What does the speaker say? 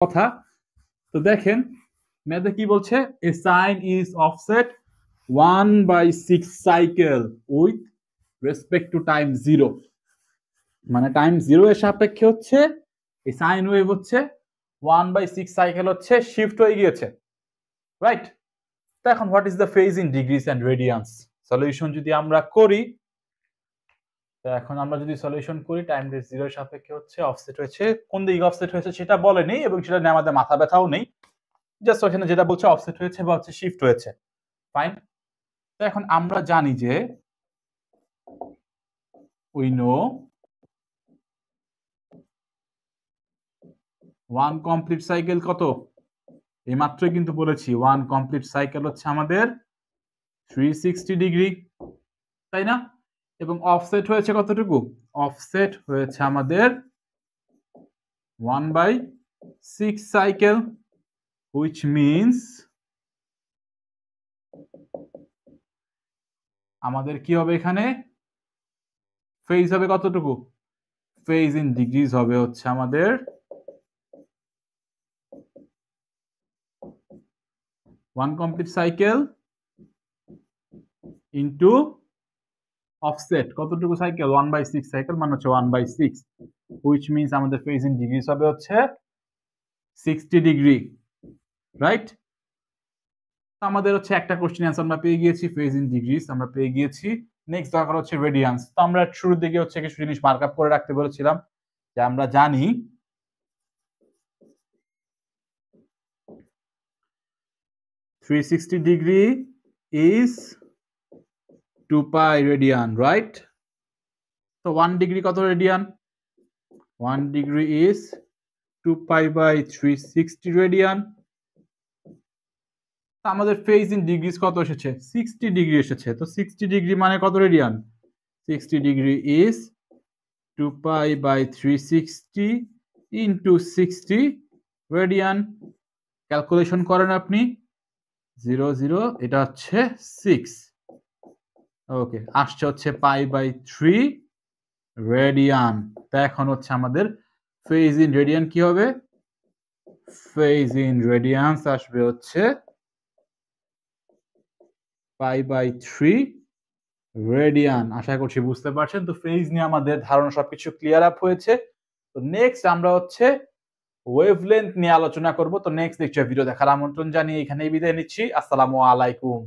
কথা। তো দেখেন ম্যাথে কি বলছে, A sine is offset 1/6 cycle with respect to time 0, মানে টাইম 0 এর সাপেক্ষে হচ্ছে এই সাইন ওয়েভ হচ্ছে 1/6 সাইকেল হচ্ছে শিফট হয়ে গিয়েছে, রাইট? তো এখন what is the phase in degrees and radians? Solution যদি আমরা করি, তো এখন আমরা যদি সলিউশন করি, টাইম 0 এর সাপেক্ষে হচ্ছে অফসেট হয়েছে, কোন দিকে অফসেট হয়েছে সেটা বলেনি এবং সেটা নিয়ে আমাদের মাথা ব্যথাও নেই, জাস্ট ওখানে যেটা বলছে অফসেট হয়েছে বা হচ্ছে শিফট হয়েছে, ফাইন। তো এখন আমরা জানি যে we know one complete cycle কত, এই মাত্রই কিন্তু বলেছি ওয়ান কমপ্লিট সাইকেল হচ্ছে আমাদের 360 ডিগ্রি, তাই না? এবং অফসেট হয়েছে কতটুকু? অফসেট হয়েছে আমাদের 1/6 সাইকেল, which means আমাদের কি হবে এখানে, ফেজ হবে কতটুকু? ফেজ ইন ডিগ্রিজ হবে হচ্ছে আমাদের 1 কমপ্লিট সাইকেল ইনটু অফসেট কতটুকু সাইকেল, 1/6 সাইকেল মানে হচ্ছে 1/6, which means আমাদের ফেজ ইন ডিগ্রিজ হবে হচ্ছে 60 ডিগ্রি, রাইট? আমাদের হচ্ছে একটা কোশ্চেন অ্যান্সার আমরা পেয়ে গিয়েছি, ফেজ ইন ডিগ্রিজ আমরা পেয়ে গিয়েছি। নেক্সট দরকার হচ্ছে রেডিয়ান্স। তো আমরা শুরুর দিকে হচ্ছে কিছু জিনিস মার্ক আপ করে রাখতে বলেছিলাম, যে আমরা জানি 360 degree is 2 pi radian, right? তো 1 ডিগ্রি কত radian? 1 degree is 2 pi by 360 radian. আমাদের ফেজ ইন ডিগ্রিজ কত এসেছে? 60 ডিগ্রি এসেছে। তো 60 ডিগ্রি মানে কত radian? 60 degree is 2 pi by 360 into 60 radian. Calculation করেন আপনি, 0 0, এটা হচ্ছে 6, ওকে, আসছে হচ্ছে পাই বাই 3 রেডিয়ান। তা এখন হচ্ছে আমাদের ফেজ ইন রেডিয়ান কি হবে? ফেজ ইন রেডিয়ান্স আসবে হচ্ছে পাই বাই 3 রেডিয়ান। আশা করছি বুঝতে পারছেন। তো ফেজ নিয়ে আমাদের ধারণা সবকিছু ক্লিয়ার আপ হয়েছে। তো নেক্সট আমরা হচ্ছে ওয়েভলেন্থ নিয়ে আলোচনা করব। তো নেক্সট লেকচার ভিডিও দেখার আমন্ত্রণ জানিয়ে এখানেই বিদায় নিচ্ছি। আসসালামু আলাইকুম।